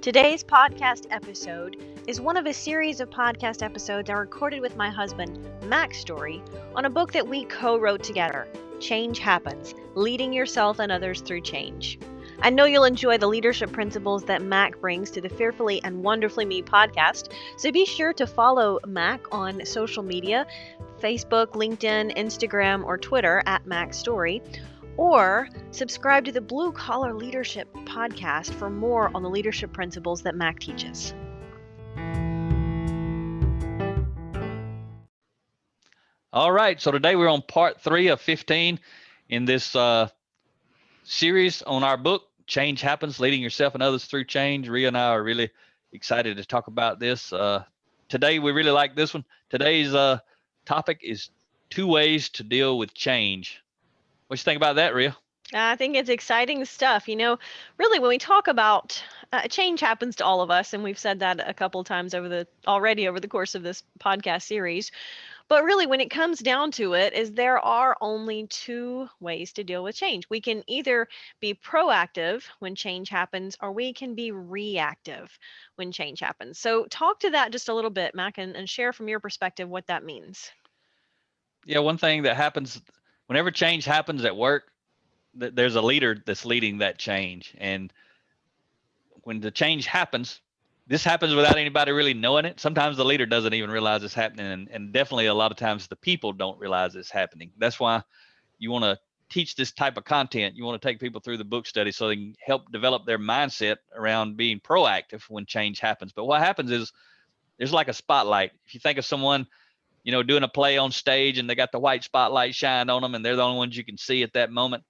Today's podcast episode is one of a series of podcast episodes I recorded with my husband, Mac Story, on a book that we co-wrote together, Change Happens, Leading Yourself and Others Through Change. I know you'll enjoy the leadership principles that Mac brings to the Fearfully and Wonderfully Me podcast, so be sure to follow Mac on social media, Facebook, LinkedIn, Instagram, or Twitter at Mac Story, or subscribe to the Blue Collar Leadership podcast for more on the leadership principles that Mac teaches. All right, so today we're on part 3 of 15 in this series on our book, Change Happens, Leading Yourself and Others Through Change. Rhea and I are really excited to talk about this. Today we really like this one. Today's topic is 2 ways to deal with change. What you think about that, Rhea? I think it's exciting stuff. You know, really, when we talk about change happens to all of us, and we've said that a couple of times over the course of this podcast series. But really, when it comes down to it, is there are only 2 ways to deal with change. We can either be proactive when change happens, or we can be reactive when change happens. So talk to that just a little bit, Mac, and share from your perspective what that means. Yeah, one thing that happens whenever change happens at work, there's a leader that's leading that change. And when the change happens, this happens without anybody really knowing it. Sometimes the leader doesn't even realize it's happening. And definitely a lot of times the people don't realize it's happening. That's why you want to teach this type of content. You want to take people through the book study so they can help develop their mindset around being proactive when change happens. But what happens is there's like a spotlight. If you think of someone, doing a play on stage and they got the white spotlight shined on them and they're the only ones you can see at that moment,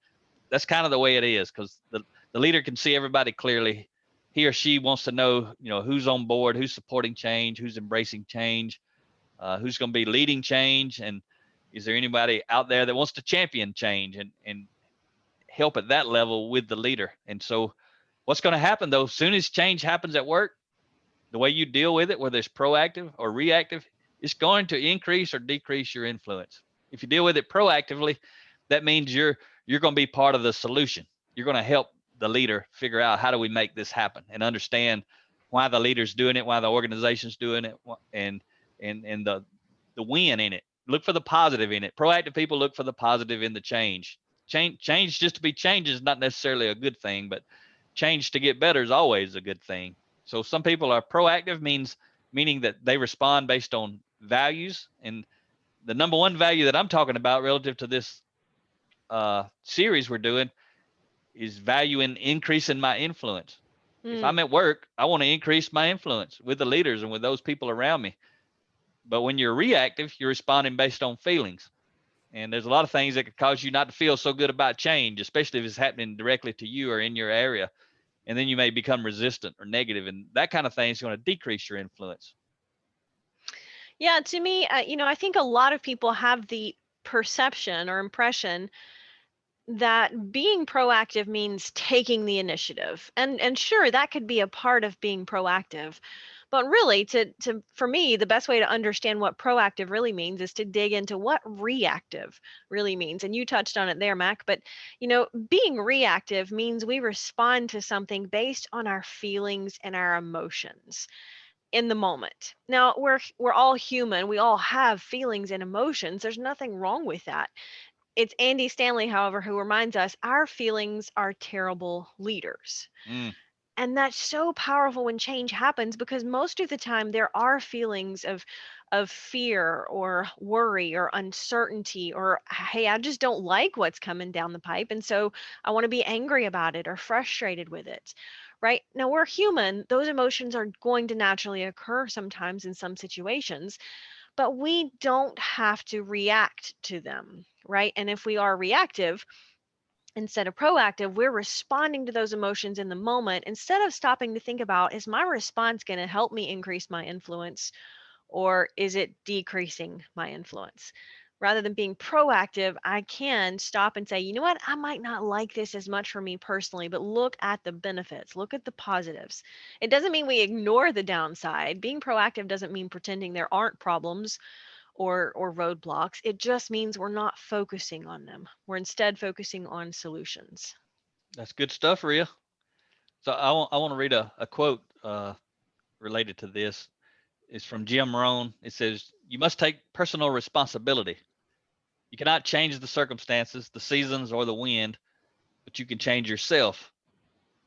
that's kind of the way it is, because the leader can see everybody clearly. He or she wants to know, who's on board, who's supporting change, who's embracing change, who's going to be leading change, and is there anybody out there that wants to champion change and help at that level with the leader. And so what's going to happen, though, as soon as change happens at work, the way you deal with it, whether it's proactive or reactive, it's going to increase or decrease your influence. If you deal with it proactively, that means you're going to be part of the solution. You're going to help the leader figure out, how do we make this happen, and understand why the leader's doing it, why the organization's doing it, and the win in it. Look for the positive in it. Proactive people look for the positive in the change. Change just to be changed is not necessarily a good thing, but change to get better is always a good thing. So some people are proactive, meaning that they respond based on values. And the number one value that I'm talking about relative to this series we're doing is value in increasing my influence. If I'm at work, I want to increase my influence with the leaders and with those people around me. But when you're reactive, you're responding based on feelings. And there's a lot of things that could cause you not to feel so good about change, especially if it's happening directly to you or in your area. And then you may become resistant or negative, and that kind of thing is going to decrease your influence. Yeah, to me, I think a lot of people have the perception or impression that being proactive means taking the initiative. And sure, that could be a part of being proactive. But really, to for me, the best way to understand what proactive really means is to dig into what reactive really means. And you touched on it there, Mac. But being reactive means we respond to something based on our feelings and our emotions in the moment. Now, we're all human. We all have feelings and emotions. There's nothing wrong with that. It's Andy Stanley, however, who reminds us our feelings are terrible leaders. And that's so powerful when change happens, because most of the time there are feelings of fear or worry or uncertainty, or hey, I just don't like what's coming down the pipe, and so I want to be angry about it or frustrated with it. Right? Now, we're human. Those emotions are going to naturally occur sometimes in some situations, but we don't have to react to them, right? And if we are reactive instead of proactive, we're responding to those emotions in the moment instead of stopping to think about, is my response going to help me increase my influence, or is it decreasing my influence? Rather than being proactive, I can stop and say, you know what, I might not like this as much for me personally, but look at the benefits, look at the positives. It doesn't mean we ignore the downside. Being proactive doesn't mean pretending there aren't problems or roadblocks. It just means we're not focusing on them. We're instead focusing on solutions. That's good stuff, Rhea. So I want to read a quote related to this. It's from Jim Rohn. It says, "You must take personal responsibility. You cannot change the circumstances, the seasons, or the wind, but you can change yourself.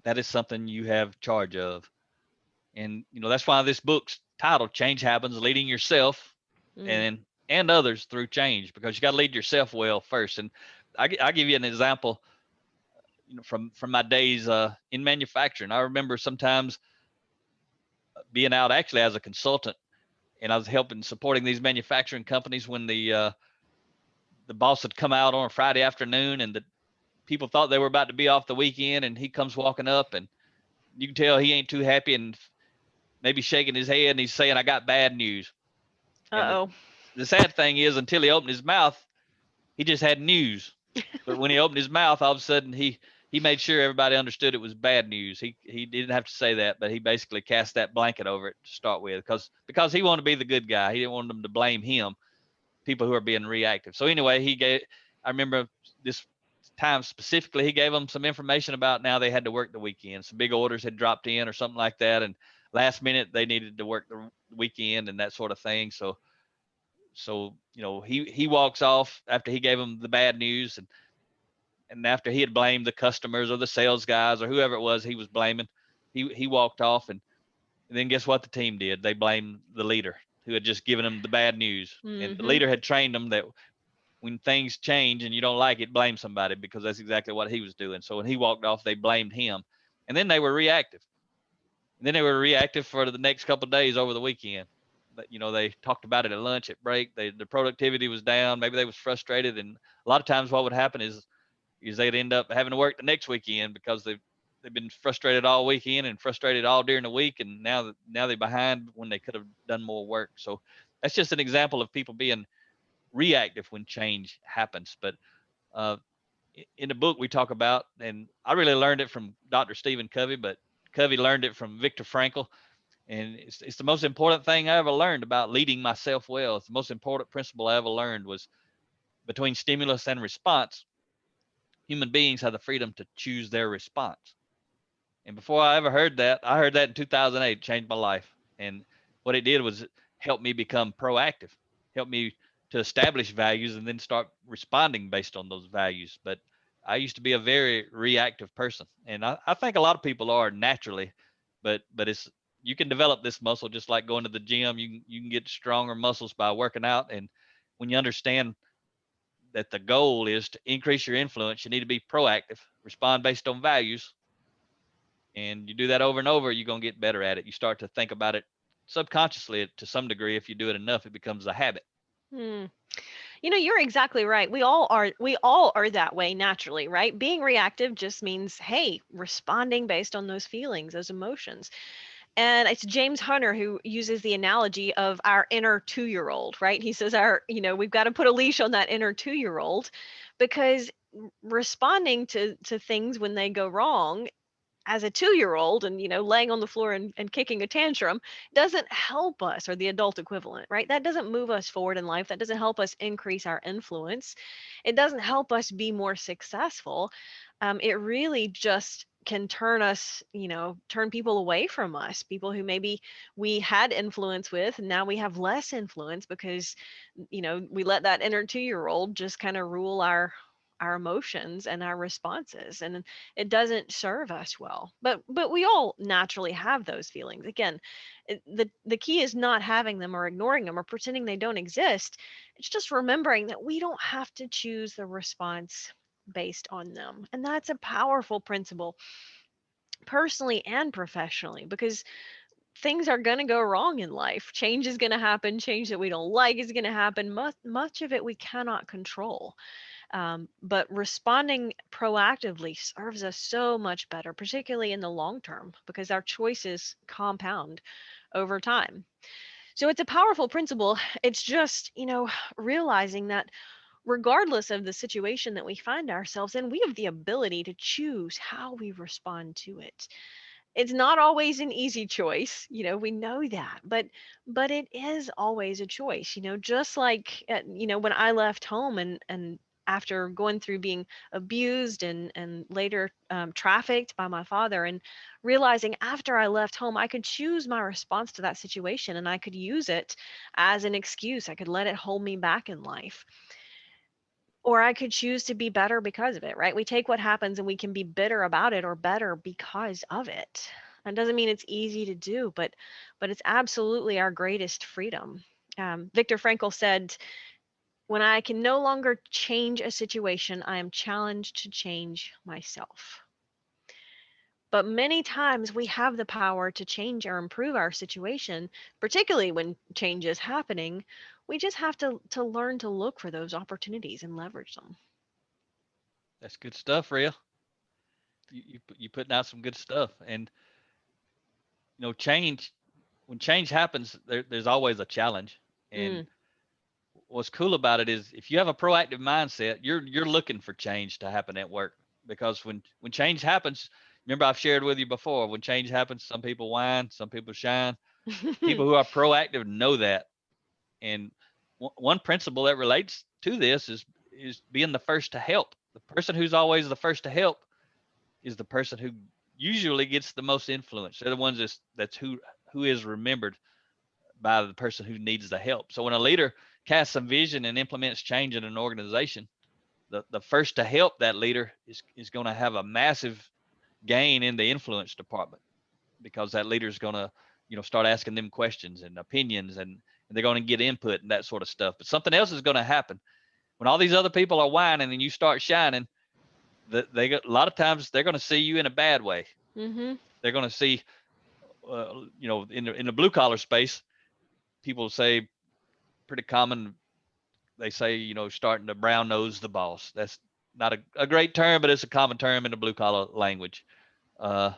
That is something you have charge of." And that's why this book's titled "Change Happens: Leading Yourself Mm. and others through change," because you got to lead yourself well first. And I give you an example, from my days in manufacturing. I remember sometimes being out actually as a consultant, and I was helping supporting these manufacturing companies when the boss had come out on a Friday afternoon, and the people thought they were about to be off the weekend, and he comes walking up, and you can tell he ain't too happy, and maybe shaking his head, and he's saying, "I got bad news." And Uh-oh. the sad thing is, until he opened his mouth, he just had news. But when he opened his mouth, all of a sudden he made sure everybody understood it was bad news. He didn't have to say that, but he basically cast that blanket over it to start with, because he wanted to be the good guy. He didn't want them to blame him, people who are being reactive. So anyway, I remember this time specifically, he gave them some information about now they had to work the weekend. Some big orders had dropped in or something like that, and last minute they needed to work the weekend and that sort of thing. So he walks off after he gave them the bad news, and after he had blamed the customers or the sales guys or whoever it was he was blaming, he walked off, and then guess what the team did? They blamed the leader who had just given them the bad news, and the Mm-hmm. leader had trained them that when things change and you don't like it, blame somebody, because that's exactly what he was doing. So when he walked off, they blamed him, and then they were reactive. And then they were reactive for the next couple of days over the weekend. But they talked about it at lunch, at break. The productivity was down. Maybe they was frustrated, and a lot of times what would happen is they'd end up having to work the next weekend because they've been frustrated all weekend and frustrated all during the week, and now they're behind when they could have done more work. So that's just an example of people being reactive when change happens. But uh, in the book we talk about, and I really learned it from Dr. Stephen Covey, but Covey learned it from Viktor Frankl, and it's the most important thing I ever learned about leading myself well. It's the most important principle I ever learned was between stimulus and response, human beings have the freedom to choose their response. And before I ever heard that, I heard that in 2008, changed my life. And what it did was help me become proactive, help me to establish values and then start responding based on those values. But I used to be a very reactive person. And I think a lot of people are naturally, but it's, you can develop this muscle just like going to the gym. You can get stronger muscles by working out. And when you understand that the goal is to increase your influence, you need to be proactive, respond based on values, and you do that over and over, you're going to get better at it. You start to think about it subconsciously to some degree. If you do it enough, it becomes a habit. Hmm. You're exactly right. We all are that way naturally, right? Being reactive just means, hey, responding based on those feelings, those emotions. And it's James Hunter who uses the analogy of our inner 2-year-old, right? He says we've got to put a leash on that inner 2-year-old, because responding to things when they go wrong as a 2-year-old and laying on the floor and kicking a tantrum doesn't help us, or the adult equivalent, right? That doesn't move us forward in life. That doesn't help us increase our influence. It doesn't help us be more successful. It really just can turn people away from us, people who maybe we had influence with, and now we have less influence because we let that inner 2-year-old just kind of rule our emotions and our responses, and it doesn't serve us well. But we all naturally have those feelings. Again, the key is not having them or ignoring them or pretending they don't exist. It's just remembering that we don't have to choose the response based on them. And that's a powerful principle, personally and professionally, because things are going to go wrong in life. Change is going to happen. Change that we don't like is going to happen. Much of it we cannot control. But responding proactively serves us so much better, particularly in the long term, because our choices compound over time. So it's a powerful principle. It's just, realizing that regardless of the situation that we find ourselves in, we have the ability to choose how we respond to it. It's not always an easy choice, we know that, but it is always a choice, just like when I left home and after going through being abused and later trafficked by my father, and realizing after I left home, I could choose my response to that situation and I could use it as an excuse. I could let it hold me back in life. Or I could choose to be better because of it, right? We take what happens and we can be bitter about it or better because of it. That doesn't mean it's easy to do, but it's absolutely our greatest freedom. Viktor Frankl said, "When I can no longer change a situation, I am challenged to change myself." But many times we have the power to change or improve our situation, particularly when change is happening. We just have to learn to look for those opportunities and leverage them. That's good stuff, Rhea. You putting out some good stuff, and change. When change happens, there's always a challenge. And Mm. what's cool about it is if you have a proactive mindset, you're looking for change to happen at work. Because when change happens, remember I've shared with you before, when change happens, some people whine, some people shine. People who are proactive know that. And one principle that relates to this is being the first to help. The person who's always the first to help is the person who usually gets the most influence. They're the ones that's who is remembered by the person who needs the help. So when a leader casts some vision and implements change in an organization, the first to help that leader is going to have a massive gain in the influence department, because that leader is going to start asking them questions and opinions, and they're going to get input and that sort of stuff. But something else is going to happen when all these other people are whining and you start shining. A lot of times they're going to see you in a bad way. Mhm. They're going to see, in the blue collar space, people say pretty common. They say, starting to brown nose the boss. That's not a great term, but it's a common term in the blue collar language. Uh,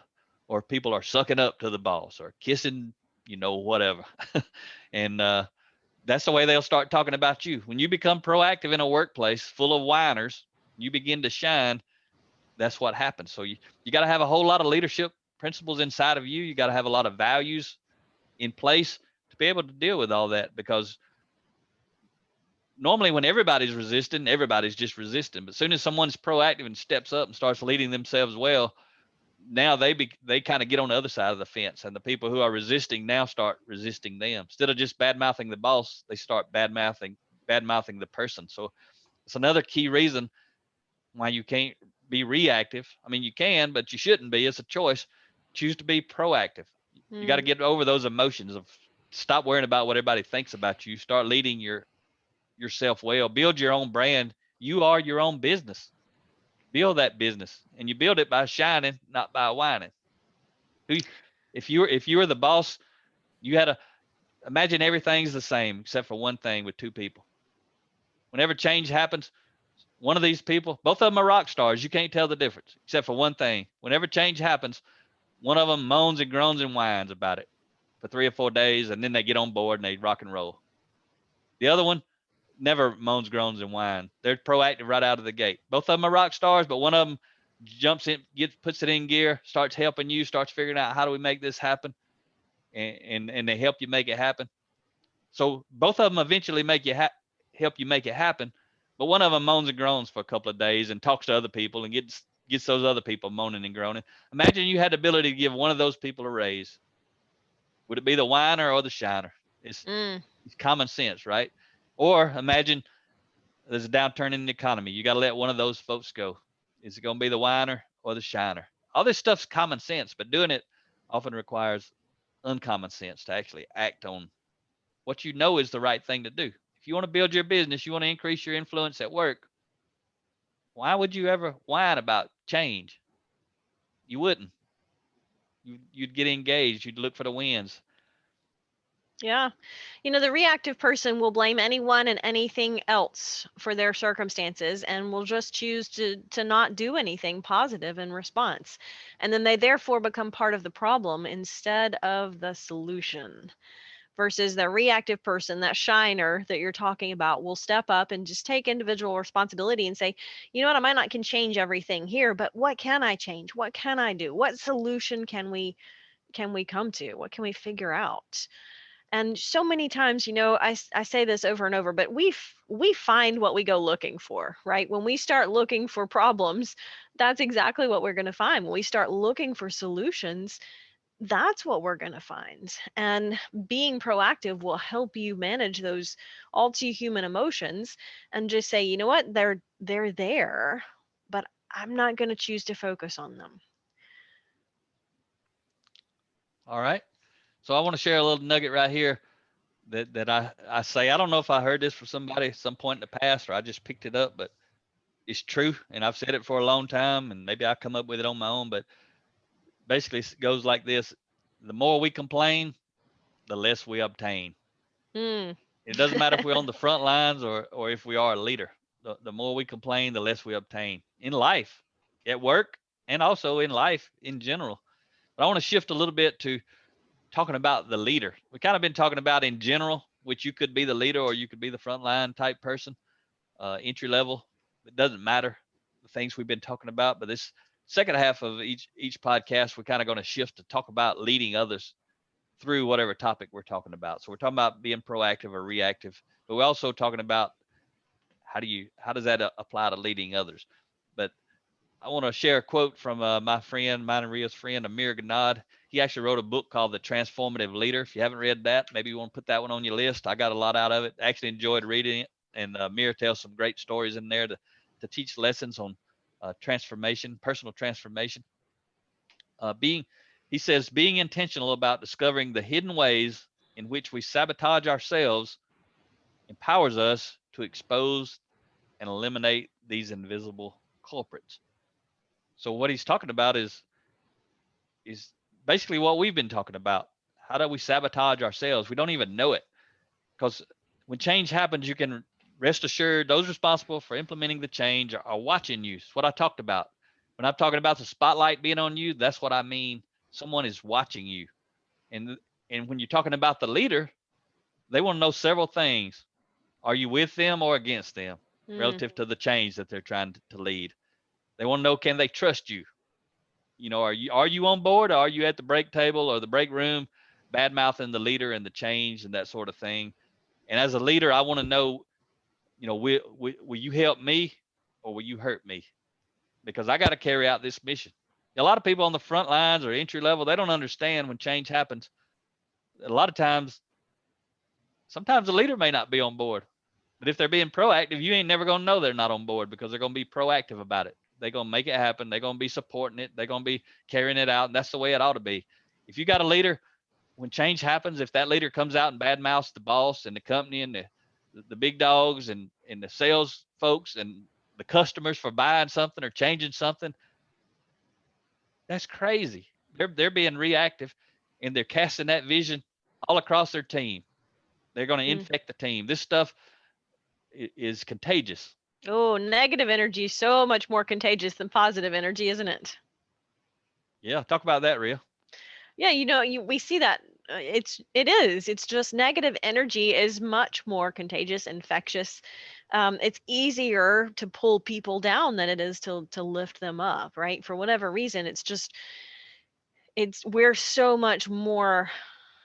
or people are sucking up to the boss or kissing, whatever. And that's the way they'll start talking about you. When you become proactive in a workplace full of whiners, you begin to shine. That's what happens. So you got to have a whole lot of leadership principles inside of you. You got to have a lot of values in place to be able to deal with all that, because normally when everybody's resisting, everybody's just resisting. But as soon as someone's proactive and steps up and starts leading themselves well, now they kind of get on the other side of the fence, and the people who are resisting now start resisting them. Instead of just bad mouthing the boss, they start bad mouthing the person. So it's another key reason why you can't be reactive. I mean, you can, but you shouldn't be. It's a choice. Choose to be proactive. You got to Mm. get over those emotions of stop worrying about what everybody thinks about you. Start leading yourself well. Build your own brand. You are your own business. Build that business, and you build it by shining, not by whining. Who, if you were the boss, you had to imagine everything's the same except for one thing with two people. Whenever change happens, one of these people, both of them are rock stars. You can't tell the difference except for one thing. Whenever change happens, one of them moans and groans and whines about it for 3 or 4 days, and then they get on board and they rock and roll. The other one never moans, groans, and whines. They're proactive right out of the gate. Both of them are rock stars, but one of them jumps in, puts it in gear, starts helping you, starts figuring out how do we make this happen, and they help you make it happen. So both of them eventually help you make it happen, but one of them moans and groans for a couple of days and talks to other people and gets those other people moaning and groaning. Imagine you had the ability to give one of those people a raise. Would it be the whiner or the shiner? It's, Mm. it's common sense, right? Or imagine there's a downturn in the economy. You got to let one of those folks go. Is it going to be the whiner or the shiner? All this stuff's common sense, but doing it often requires uncommon sense to actually act on what you know is the right thing to do. If you want to build your business, you want to increase your influence at work, why would you ever whine about change? You wouldn't. You'd get engaged. You'd look for the wins. Yeah. The reactive person will blame anyone and anything else for their circumstances and will just choose to not do anything positive in response. And then they therefore become part of the problem instead of the solution. Versus the reactive person, that shiner that you're talking about, will step up and just take individual responsibility and say, you know what, I might not can change everything here, but what can I change? What can I do? What solution can we come to? What can we figure out? And so many times, I say this over and over, but we find what we go looking for, right? When we start looking for problems, that's exactly what we're going to find. When we start looking for solutions, that's what we're going to find. And being proactive will help you manage those all too human emotions and just say, you know what, they're there, but I'm not going to choose to focus on them. All right. So I want to share a little nugget right here that I say. I don't know if I heard this from somebody at some point in the past or I just picked it up, but it's true. And I've said it for a long time and maybe I come up with it on my own, but basically it goes like this. The more we complain, the less we obtain. Mm. It doesn't matter if we're on the front lines or if we are a leader. The more we complain, the less we obtain in life, at work, and also in life in general. But I want to shift a little bit to talking about the leader. We kind of been talking about in general, which you could be the leader or you could be the frontline type person, entry level. It doesn't matter the things we've been talking about. But this second half of each podcast, we're kind of going to shift to talk about leading others through whatever topic we're talking about. So we're talking about being proactive or reactive, but we're also talking about how does that apply to leading others. But I want to share a quote from mine and Ria's friend Amir Ganad. He actually wrote a book called The Transformative Leader. If you haven't read that, maybe you want to put that one on your list. I got a lot out of it. Actually enjoyed reading it, and Amir tells some great stories in there to teach lessons on transformation, personal transformation. Being He says being intentional about discovering the hidden ways in which we sabotage ourselves empowers us to expose and eliminate these invisible culprits. So what he's talking about is basically what we've been talking about. How do we sabotage ourselves? We don't even know it, because when change happens, you can rest assured those responsible for implementing the change are watching you. It's what I talked about. When I'm talking about the spotlight being on you, that's what I mean. Someone is watching you. And and when you're talking about the leader, they want to know several things. Are you with them or against them Mm. relative to the change that they're trying to lead? They want to know, can they trust you? Are you on board, or are you at the break table or the break room bad mouthing the leader and the change and that sort of thing? And as a leader, I want to know, will you help me or will you hurt me? Because I got to carry out this mission. A lot of people on the front lines or entry level, they don't understand when change happens. A lot of times, sometimes the leader may not be on board, but if they're being proactive, you ain't never going to know they're not on board because they're going to be proactive about it. They're going to make it happen. They're going to be supporting it. They're going to be carrying it out. And that's the way it ought to be. If you got a leader, when change happens, if that leader comes out and badmouths the boss and the company and the big dogs and the sales folks and the customers for buying something or changing something, that's crazy. They're being reactive and they're casting that vision all across their team. They're going to Mm. infect the team. This stuff is contagious. Oh, negative energy is so much more contagious than positive energy, isn't it? Yeah, talk about that, Ria. Yeah, we see that it's just negative energy is much more contagious, infectious. It's easier to pull people down than it is to lift them up, right? For whatever reason, it's we're so much more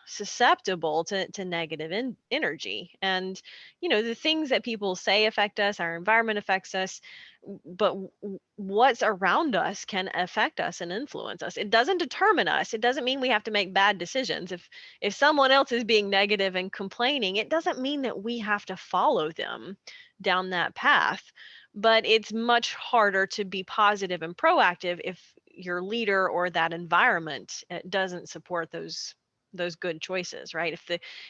susceptible to negative energy. And the things that people say affect us, our environment affects us, but what's around us can affect us and influence us. It doesn't determine us. It doesn't mean we have to make bad decisions. If someone else is being negative and complaining, it doesn't mean that we have to follow them down that path. But it's much harder to be positive and proactive if your leader or that environment doesn't support those good choices, right?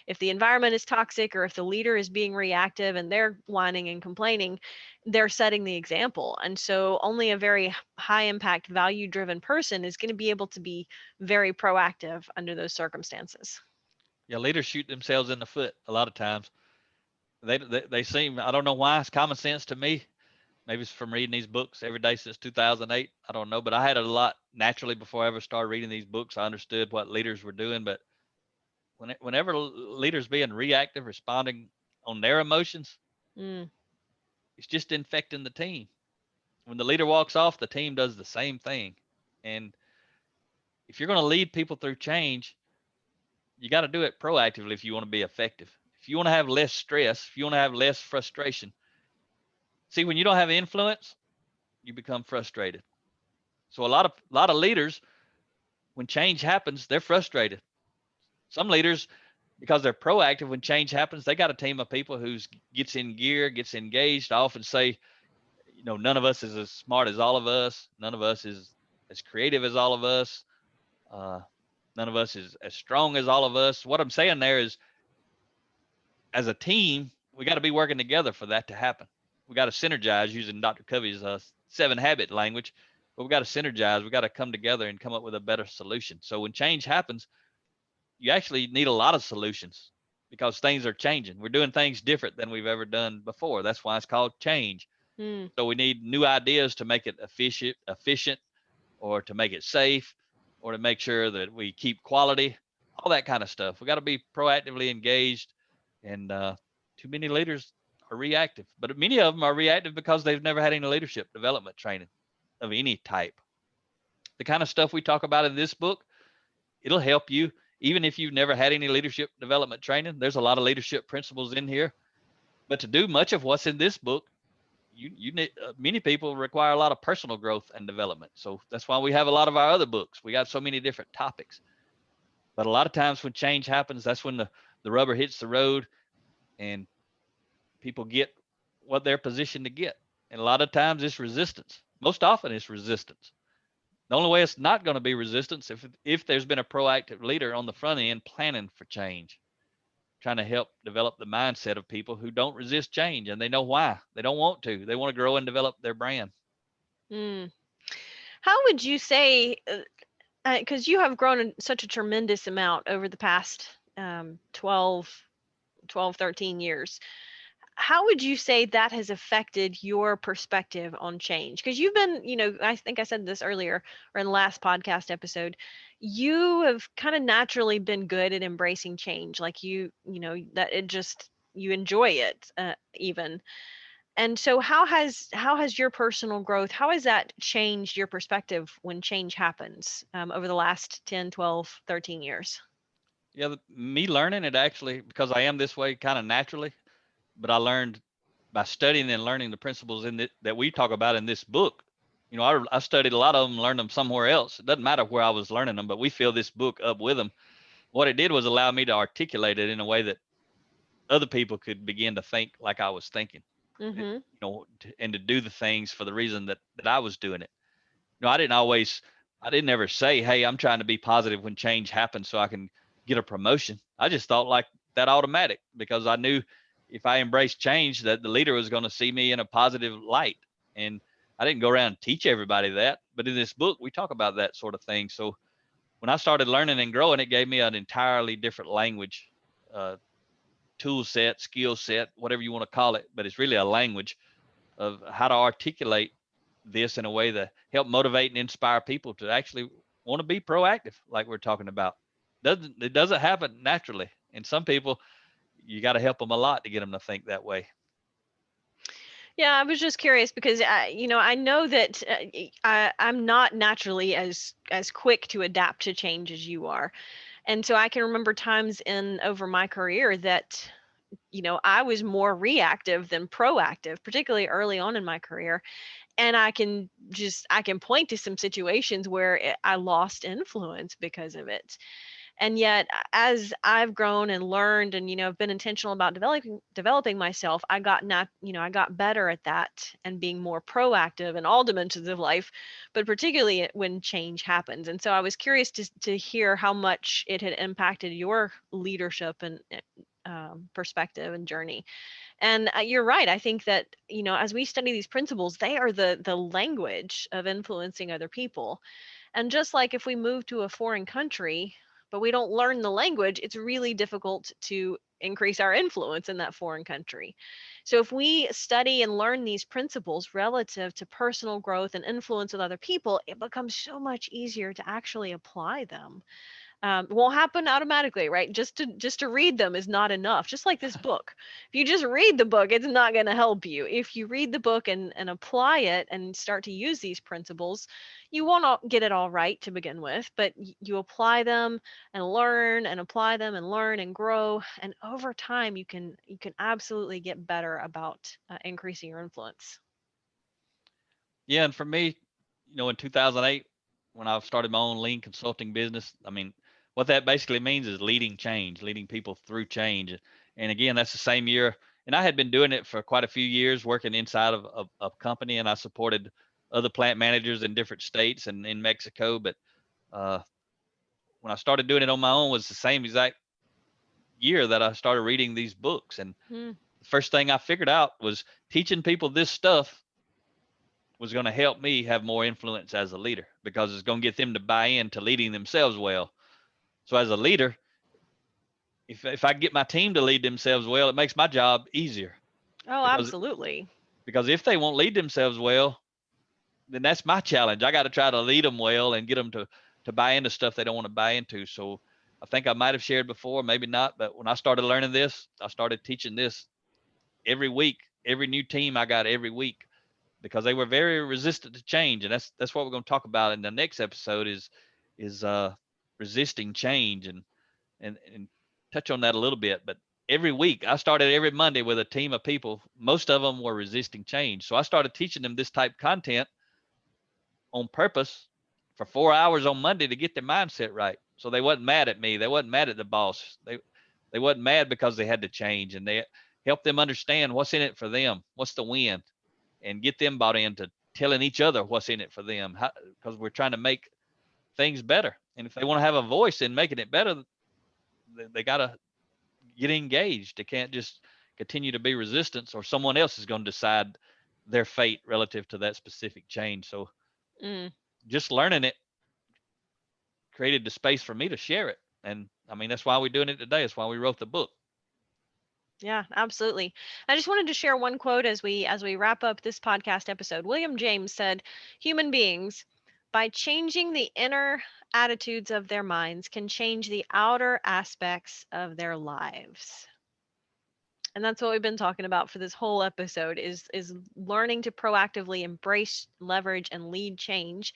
If the environment is toxic, or if the leader is being reactive and they're whining and complaining, they're setting the example. And so only a very high impact, value driven person is going to be able to be very proactive under those circumstances. Yeah, leaders shoot themselves in the foot a lot of times. They seem, I don't know why, it's common sense to me. Maybe it's from reading these books every day since 2008. I don't know, but I had a lot naturally before I ever started reading these books. I understood what leaders were doing, but whenever leaders being reactive, responding on their emotions, Mm. it's just infecting the team. When the leader walks off, the team does the same thing. And if you're going to lead people through change, you got to do it proactively if you want to be effective. If you want to have less stress, if you want to have less frustration. See, when you don't have influence, you become frustrated. So a lot of leaders, when change happens, they're frustrated. Some leaders, because they're proactive, when change happens, they got a team of people who gets in gear, gets engaged. I often say, none of us is as smart as all of us. None of us is as creative as all of us. Uh, None of us is as strong as all of us. What I'm saying there is, as a team, we got to be working together for that to happen. We got to synergize, using Dr. Covey's 7 habit language, but we got to synergize. We got to come together and come up with a better solution. So when change happens, you actually need a lot of solutions because things are changing. We're doing things different than we've ever done before. That's why it's called change. Mm. So we need new ideas to make it efficient, or to make it safe, or to make sure that we keep quality, all that kind of stuff. We got to be proactively engaged, and too many leaders are reactive. But many of them are reactive because they've never had any leadership development training of any type. The kind of stuff we talk about in this book, it'll help you even if you've never had any leadership development training. There's a lot of leadership principles in here, but to do much of what's in this book, you need many people require a lot of personal growth and development. So that's why we have a lot of our other books. We got so many different topics. But a lot of times when change happens, that's when the rubber hits the road and people get what they're positioned to get. And a lot of times it's resistance. Most often it's resistance. The only way it's not going to be resistance if there's been a proactive leader on the front end planning for change, trying to help develop the mindset of people who don't resist change, and they know why. They don't want to. They want to grow and develop their brand. Mm. How would you say, because you have grown in such a tremendous amount over the past 12, 13 years, how would you say that has affected your perspective on change? Because you've been, I think I said this earlier or in the last podcast episode, you have kind of naturally been good at embracing change. Like that it just, you enjoy it even. And so how has your personal growth, how has that changed your perspective when change happens over the last 10, 12, 13 years? Yeah, me learning it actually, because I am this way kind of naturally, but I learned by studying and learning the principles in it that we talk about in this book. I studied a lot of them, learned them somewhere else. It doesn't matter where I was learning them, but we fill this book up with them. What it did was allow me to articulate it in a way that other people could begin to think like I was thinking, Mm-hmm. and to do the things for the reason that I was doing it. I didn't ever say, hey, I'm trying to be positive when change happens so I can get a promotion. I just thought like that automatic, because I knew if I embraced change that the leader was going to see me in a positive light. And I didn't go around and teach everybody that, but in this book we talk about that sort of thing. So when I started learning and growing, it gave me an entirely different language, uh, tool set, skill set, whatever you want to call it, but it's really a language of how to articulate this in a way that help motivate and inspire people to actually want to be proactive, like we're talking about. It doesn't happen naturally, and some people, you got to help them a lot to get them to think that way. Yeah, I was just curious because I know that I'm not naturally as quick to adapt to change as you are, and so I can remember times in over my career that I was more reactive than proactive, particularly early on in my career, and I can point to some situations where I lost influence because of it. And yet as I've grown and learned and have been intentional about developing myself, I got better at that and being more proactive in all dimensions of life, but particularly when change happens. And so I was curious to hear how much it had impacted your leadership and perspective and journey. And you're right. I think that as we study these principles, they are the language of influencing other people. And just like if we move to a foreign country, but we don't learn the language, it's really difficult to increase our influence in that foreign country. So if we study and learn these principles relative to personal growth and influence with other people, it becomes so much easier to actually apply them. Won't happen automatically, right? Just to read them is not enough. Just like this book. If you just read the book, it's not going to help you. If you read the book and apply it and start to use these principles, you won't get it all right to begin with, but you apply them and learn and apply them and learn and grow, and over time you can absolutely get better about increasing your influence. Yeah, and for me, in 2008, when I started my own lean consulting business, I mean, what that basically means is leading change, leading people through change. And again, that's the same year. And I had been doing it for quite a few years, working inside of a company, and I supported other plant managers in different states and in Mexico. But when I started doing it on my own was the same exact year that I started reading these books. And the first thing I figured out was teaching people this stuff was going to help me have more influence as a leader, because it's going to get them to buy into leading themselves well. So as a leader, if I get my team to lead themselves well, it makes my job easier. Oh, absolutely. Because if they won't lead themselves well, then that's my challenge. I got to try to lead them well and get them to buy into stuff they don't want to buy into. So I think I might have shared before, maybe not, but when I started learning this, I started teaching this every week, every new team I got every week, because they were very resistant to change. And that's what we're going to talk about in the next episode is resisting change and touch on that a little bit. But every week I started every Monday with a team of people. Most of them were resisting change. So I started teaching them this type of content on purpose for 4 hours on Monday to get their mindset right. So they wasn't mad at me. They wasn't mad at the boss. They wasn't mad because they had to change, and they helped them understand what's in it for them, what's the win, and get them bought into telling each other what's in it for them, because we're trying to make things better. And if they want to have a voice in making it better, they got to get engaged. They can't just continue to be resistance, or someone else is going to decide their fate relative to that specific change. So just learning it created the space for me to share it. And I mean, that's why we're doing it today. That's why we wrote the book. Yeah, absolutely. I just wanted to share one quote as we wrap up this podcast episode. William James said, "Human beings, by changing the inner attitudes of their minds, can change the outer aspects of their lives." And that's what we've been talking about for this whole episode is learning to proactively embrace, leverage, and lead change.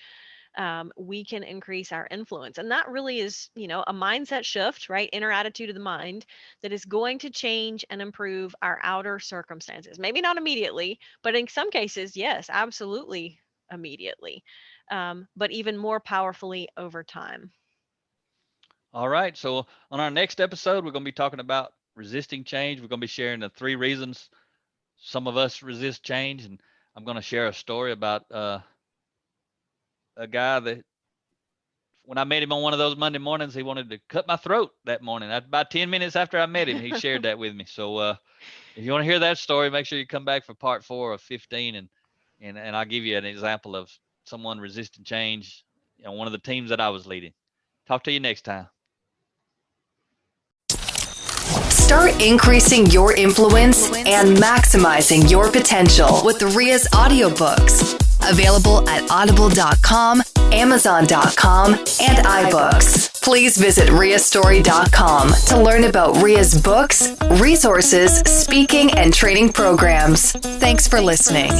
We can increase our influence. And that really is, a mindset shift, right? Inner attitude of the mind that is going to change and improve our outer circumstances. Maybe not immediately, but in some cases, yes, absolutely immediately. But even more powerfully over time. All right. So on our next episode, we're going to be talking about resisting change. We're going to be sharing the 3 reasons some of us resist change. And I'm going to share a story about a guy that when I met him on one of those Monday mornings, he wanted to cut my throat that morning. About 10 minutes after I met him, he shared that with me. So if you want to hear that story, make sure you come back for part 4 of 15, and I'll give you an example of someone resisting change, one of the teams that I was leading. Talk to you next time. Start increasing your influence and maximizing your potential with the RIA's audiobooks. Available at audible.com, amazon.com, and iBooks. Please visit riastory.com to learn about RIA's books, resources, speaking, and training programs. Thanks for listening.